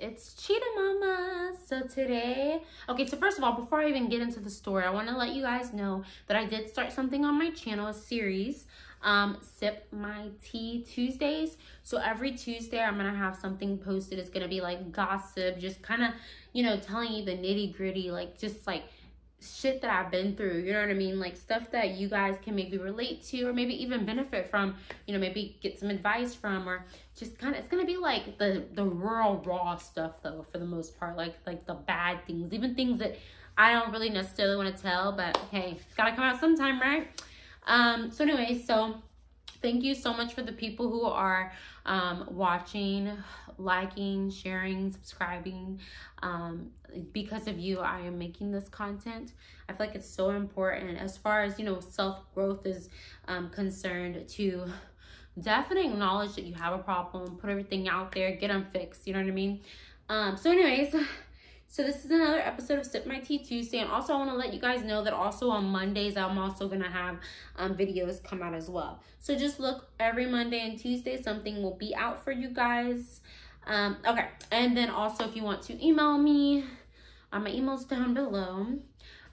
it's Cheetah Mama. So today, okay, so first of all, before I even get into the story, I want to let you guys know that I did start something on my channel, a series, Sip My Tea Tuesdays. So every Tuesday I'm gonna have something posted. It's gonna be like gossip, just kind of, you know, telling you the nitty gritty, like just like shit that I've been through, you know what I mean? Like stuff that you guys can maybe relate to or maybe even benefit from, you know, maybe get some advice from, or just kind of, it's gonna be like the real raw stuff though, for the most part, like the bad things, even things that I don't really necessarily want to tell, but hey, it's gotta come out sometime, right? So anyway, so thank you so much for the people who are watching, liking, sharing, subscribing. Because of you, I am making this content. I feel like it's so important as far as, you know, self-growth is concerned, to definitely acknowledge that you have a problem, put everything out there, get them fixed, you know what I mean? So anyways, so this is another episode of Sip My Tea Tuesday, and also I want to let you guys know that also on Mondays I'm also gonna have videos come out as well. So just look every Monday and Tuesday, something will be out for you guys. Okay, and then also if you want to email me, my email's down below.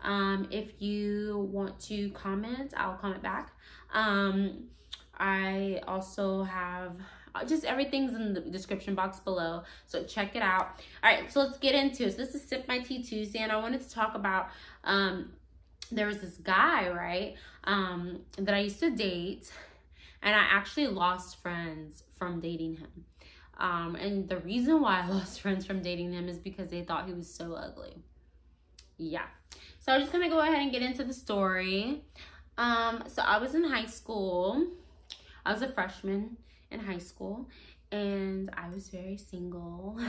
If you want to comment, I'll comment back. I also have just everything's in the description box below, so check it out. All right, so let's get into it. So this is Sip My Tea Tuesday, and I wanted to talk about there was this guy, right, that I used to date, and I actually lost friends from dating him. And the reason why I lost friends from dating him is because they thought he was so ugly. Yeah, so I'm just gonna go ahead and get into the story. So I was in high school. I was a freshman in high school, and I was very single.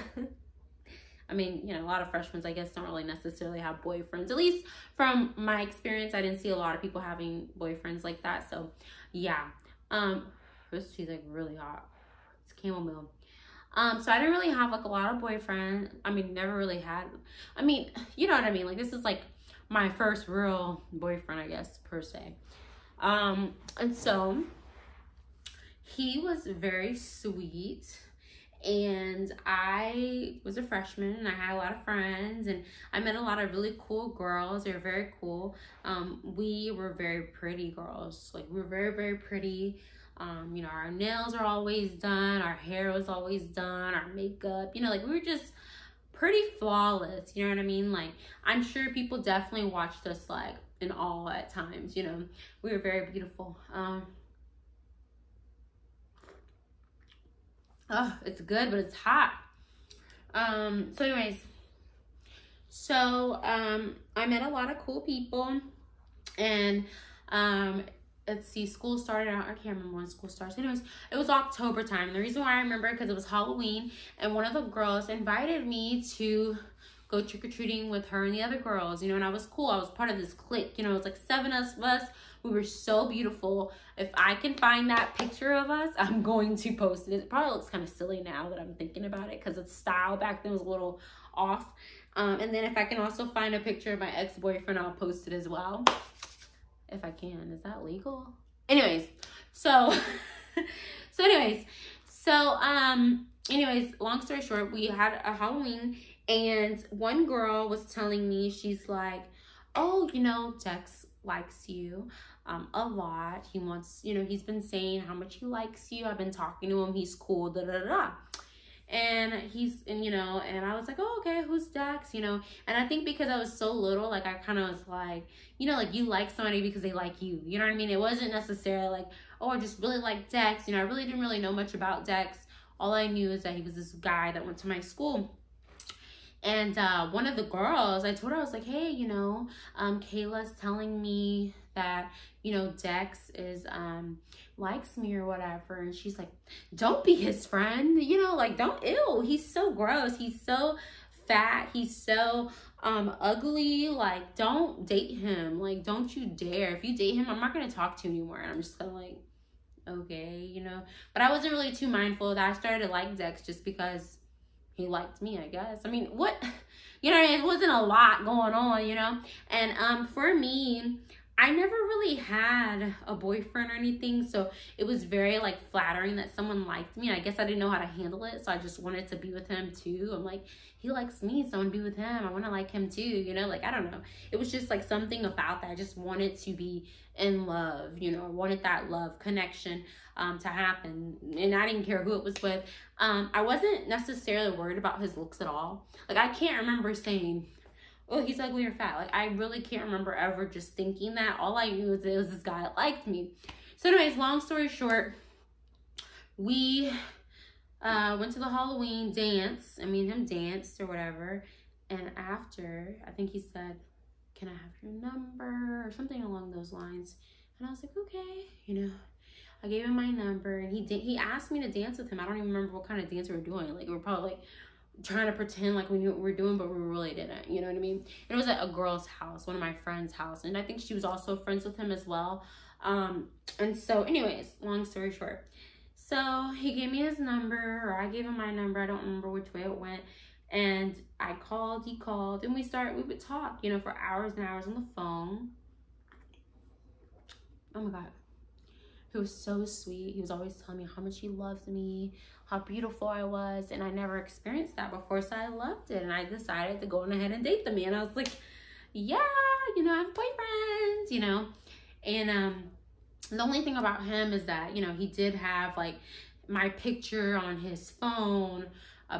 I mean, you know, a lot of freshmen, I guess, don't really necessarily have boyfriends. At least from my experience, I didn't see a lot of people having boyfriends like that. So yeah, this tea's like really hot. It's chamomile. So I didn't really have like a lot of boyfriends. I mean, never really had. I mean, you know what I mean? Like, this is like my first real boyfriend, I guess, per se. And so he was very sweet, and I was a freshman, and I had a lot of friends, and I met a lot of really cool girls. They were very cool. We were very pretty girls. Like, we were very, very pretty. You know, our nails are always done, our hair was always done, our makeup, you know, like, we were just pretty flawless, you know what I mean? Like, I'm sure people definitely watched us like in awe at times, you know. We were very beautiful. Oh, it's good, but it's hot. So anyways, so I met a lot of cool people, and let's see, school started out, I can't remember when school starts. Anyways, it was October time. And the reason why I remember it, because it was Halloween, and one of the girls invited me to go trick-or-treating with her and the other girls, you know, and I was cool. I was part of this clique, you know, it was like 7 of us. We were so beautiful. If I can find that picture of us, I'm going to post it. It probably looks kind of silly now that I'm thinking about it, because its style back then was a little off. And then if I can also find a picture of my ex-boyfriend, I'll post it as well. If I can. Is that legal? Anyways, so anyways, long story short, we had a Halloween, and one girl was telling me, she's like, oh, you know, Dex likes you a lot. He wants, you know, he's been saying how much he likes you. I've been talking to him. He's cool, da da da. And you know, and I was like, oh, okay, who's Dex, you know? And I think because I was so little, like, I kind of was like, you know, like, you like somebody because they like you know what I mean? It wasn't necessarily like, oh, I just really like Dex, you know. I really didn't really know much about Dex. All I knew is that he was this guy that went to my school. And one of the girls, I told her, I was like, hey, you know, Kayla's telling me that, you know, Dex is likes me or whatever. And she's like, don't be his friend, you know, like, don't, ew, he's so gross, he's so fat, he's so ugly, like, don't date him, like, don't you dare. If you date him, I'm not gonna talk to you anymore. And I'm just kind of like, okay, you know. But I wasn't really too mindful of that. I started to like Dex just because he liked me, I guess. I mean, what, you know, it wasn't a lot going on, you know. And for me, I never really had a boyfriend or anything, so it was very like flattering that someone liked me. I guess I didn't know how to handle it, so I just wanted to be with him too. I'm like, he likes me, so I want to be with him. I want to like him too, you know? Like, I don't know. It was just like something about that. I just wanted to be in love, you know? I wanted that love connection to happen, and I didn't care who it was with. I wasn't necessarily worried about his looks at all. Like, I can't remember saying, oh, he's ugly or fat. Like, I really can't remember ever just thinking that. All I knew is it was this guy that liked me. So anyways, long story short, we went to the Halloween dance, and me and him danced or whatever. And after, I think he said, can I have your number or something along those lines? And I was like, okay, you know. I gave him my number, and he asked me to dance with him. I don't even remember what kind of dance we were doing. Like, we were probably like trying to pretend like we knew what we were doing, but we really didn't, you know what I mean? And it was at a girl's house, one of my friend's house, and I think she was also friends with him as well. And so anyways, long story short, so he gave me his number, or I gave him my number, I don't remember which way it went, and I called, he called, and we would talk, you know, for hours and hours on the phone. Oh my God. He was so sweet. He was always telling me how much he loved me, how beautiful I was, and I never experienced that before, so I loved it, and I decided to go on ahead and date the man. I was like, yeah, you know, I have boyfriends, you know, and the only thing about him is that, you know, he did have like my picture on his phone,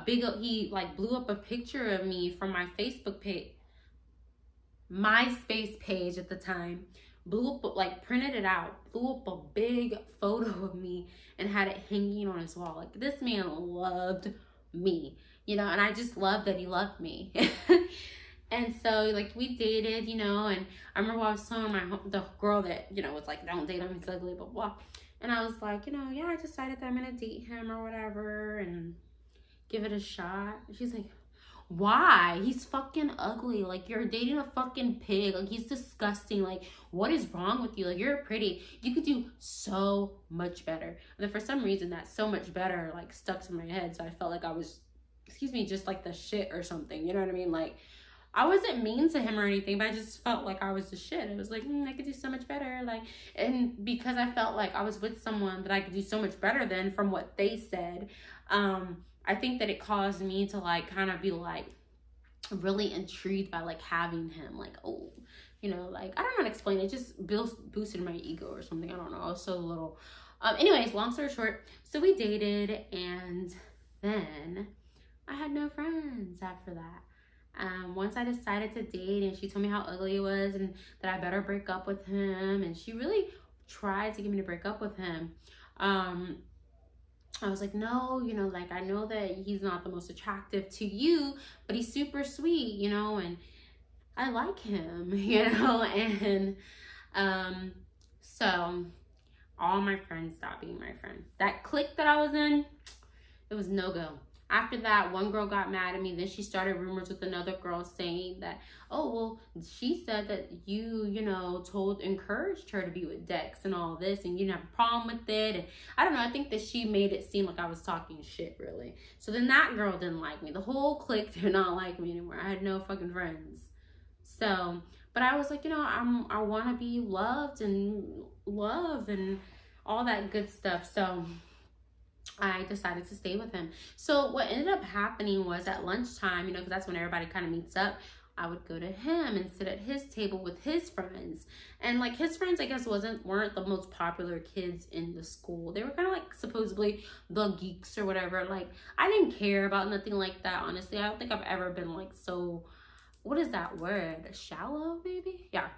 he like blew up a picture of me from my Facebook page, MySpace page at the time, blew up, like printed it out, blew up a big photo of me and had it hanging on his wall. Like, this man loved me, you know, and I just loved that he loved me. And so like we dated, you know, and I remember I was telling the girl that, you know, was like, don't date him, he's ugly, blah, blah. And I was like, you know, yeah, I decided that I'm gonna date him or whatever and give it a shot. And she's like, why? He's fucking ugly. Like, you're dating a fucking pig. Like, he's disgusting. Like, what is wrong with you? Like, you're pretty. You could do so much better. And then for some reason, that so much better, like, stuck to my head. So I felt like I was, excuse me, just like the shit or something. You know what I mean? Like, I wasn't mean to him or anything, but I just felt like I was the shit. It was like, I could do so much better. Like, and because I felt like I was with someone that I could do so much better than from what they said, I think that it caused me to like kind of be like really intrigued by like having him, like, oh, you know, like, I don't know how to explain it. It just boosted my ego or something. I don't know. I was so little. Anyways, long story short, so we dated, and then I had no friends after that. Once I decided to date, and she told me how ugly it was and that I better break up with him, and she really tried to get me to break up with him. I was like, no, you know, like, I know that he's not the most attractive to you, but he's super sweet, you know, and I like him, you know, and so all my friends stopped being my friend. That clique that I was in, it was no go. After that, one girl got mad at me. Then she started rumors with another girl saying that, oh, well, she said that you know, encouraged her to be with Dex and all this, and you didn't have a problem with it. And I don't know, I think that she made it seem like I was talking shit, really. So then that girl didn't like me. The whole clique did not like me anymore. I had no fucking friends. So, but I was like, you know, I want to be loved and love and all that good stuff. So I decided to stay with him. So what ended up happening was at lunchtime, you know, because that's when everybody kind of meets up, I would go to him and sit at his table with his friends. And like, his friends, I guess, weren't the most popular kids in the school. They were kind of like supposedly the geeks or whatever. Like, I didn't care about nothing like that, honestly. I don't think I've ever been like so, what is that word? Shallow, maybe? Yeah.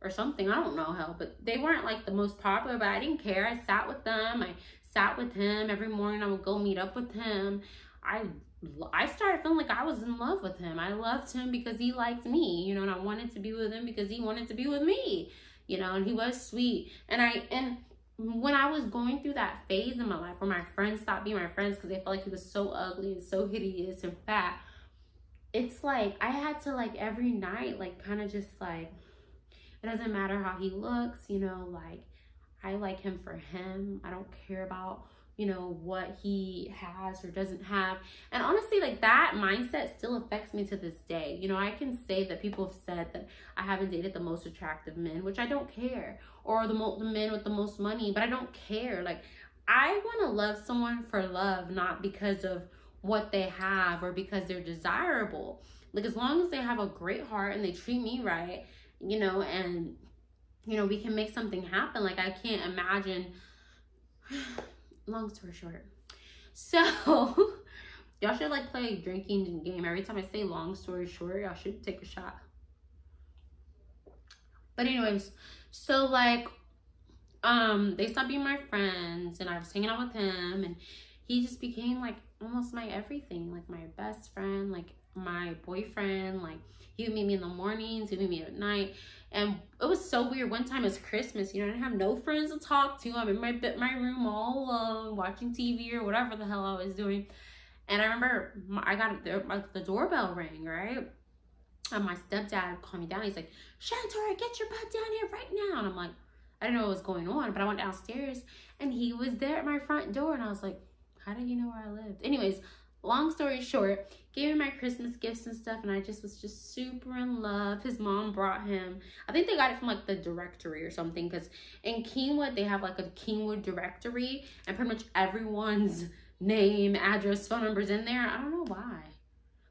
Or something. I don't know how, but they weren't like the most popular, but I didn't care. I sat with them. I sat with him every morning. I would go meet up with him. I started feeling like I was in love with him. I loved him because he liked me, you know, and I wanted to be with him because he wanted to be with me, you know, and he was sweet. And when I was going through that phase in my life where my friends stopped being my friends because they felt like he was so ugly and so hideous and fat, it's like I had to like every night, like kind of just like, it doesn't matter how he looks, you know, like, I like him for him. I don't care about you know, what he has or doesn't have. And honestly, like, that mindset still affects me to this day. You know, I can say that people have said that I haven't dated the most attractive men, which I don't care, or the men with the most money, but I don't care. Like, I want to love someone for love, not because of what they have or because they're desirable. Like, as long as they have a great heart and they treat me right, you know, and, you know, we can make something happen. Like, I can't imagine. Long story short, so y'all should like play a drinking game. Every time I say long story short, y'all should take a shot. But anyways, so like they stopped being my friends, and I was hanging out with him, and he just became like almost my everything, like my best friend, like my boyfriend. Like, he would meet me in the mornings, he would meet me at night. And it was so weird. One time it's Christmas, you know, I didn't have no friends to talk to. I'm in my room all alone, watching TV or whatever the hell I was doing. And I remember I got the doorbell rang, right? And my stepdad called me down. He's like, Shantora, get your butt down here right now. And I'm like, I didn't know what was going on, but I went downstairs and he was there at my front door. And I was like, how did he know where I lived? Anyways, long story short, gave me my Christmas gifts and stuff, and I just was just super in love. His mom brought him, I think they got it from like the directory or something, because in Kingwood, they have like a Kingwood directory, and pretty much everyone's name, address, phone numbers in there. I don't know why.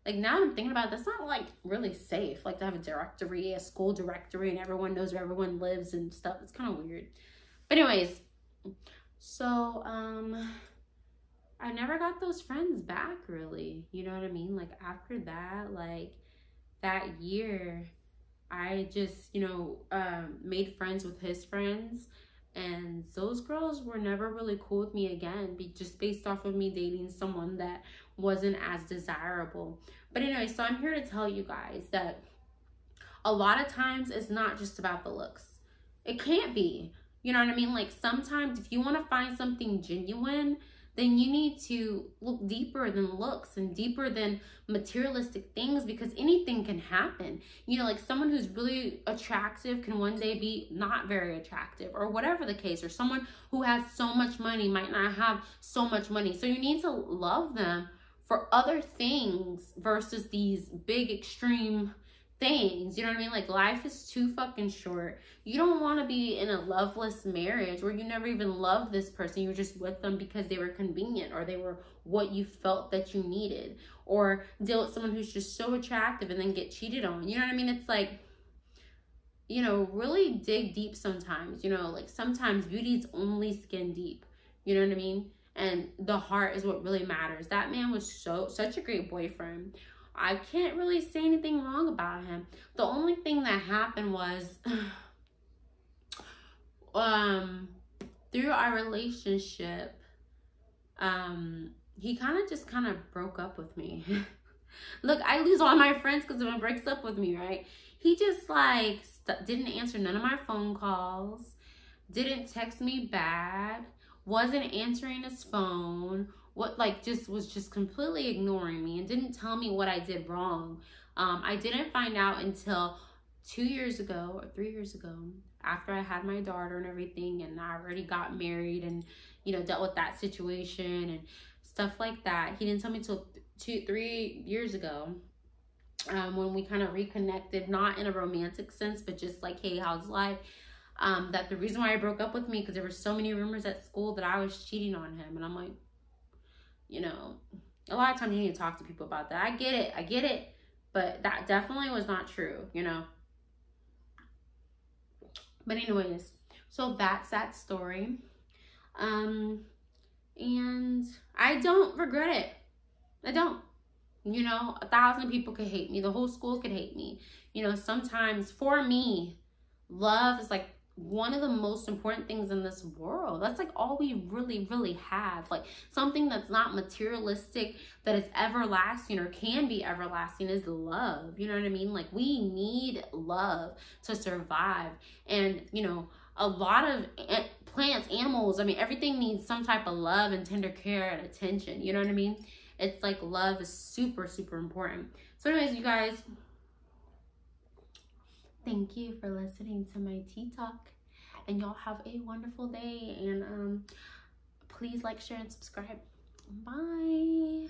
Like, now I'm thinking about it, that's not like really safe, like to have a directory, a school directory, and everyone knows where everyone lives and stuff. It's kind of weird. But anyways, so I never got those friends back, really. You know what I mean? Like, after that, like, that year, I just, you know, made friends with his friends. And those girls were never really cool with me again, just based off of me dating someone that wasn't as desirable. But anyway, so I'm here to tell you guys that a lot of times it's not just about the looks. It can't be. You know what I mean? Like, sometimes if you want to find something genuine, then you need to look deeper than looks and deeper than materialistic things, because anything can happen. You know, like, someone who's really attractive can one day be not very attractive, or whatever the case, or someone who has so much money might not have so much money. So you need to love them for other things versus these big extreme things. You know what I mean? Like, life is too fucking short. You don't want to be in a loveless marriage where you never even love this person. You're just with them because they were convenient, or they were what you felt that you needed, or deal with someone who's just so attractive and then get cheated on. You know what I mean? It's like, you know, really dig deep sometimes. You know, like, sometimes beauty's only skin deep. You know what I mean? And the heart is what really matters. That man was such a great boyfriend. I can't really say anything wrong about him. The only thing that happened was through our relationship, he kind of broke up with me. Look, I lose all my friends because someone breaks up with me, right? He just like didn't answer none of my phone calls, didn't text me back, wasn't answering his phone, was just completely ignoring me, and didn't tell me what I did wrong. I didn't find out until 2 years ago or 3 years ago, after I had my daughter and everything, and I already got married and, you know, dealt with that situation and stuff like that. He didn't tell me till 3 years ago, when we kind of reconnected, not in a romantic sense, but just like, hey, how's life? That the reason why I broke up with me, because there were so many rumors at school that I was cheating on him. And I'm like, you know, a lot of times you need to talk to people about that. I get it, but that definitely was not true, you know. But anyways, so that's that story. And I don't regret it. I don't. You know, 1,000 people could hate me. The whole school could hate me. You know, sometimes for me, love is like one of the most important things in this world. That's like all we really, really have. Like, something that's not materialistic, that is everlasting or can be everlasting, is love. You know what I mean? Like, we need love to survive. And, you know, a lot of plants, animals, I mean, everything needs some type of love and tender care and attention. You know what I mean? It's like, love is super, super important. So anyways, you guys, thank you for listening to my tea talk, and y'all have a wonderful day. And please Please like, share, and subscribe. Bye.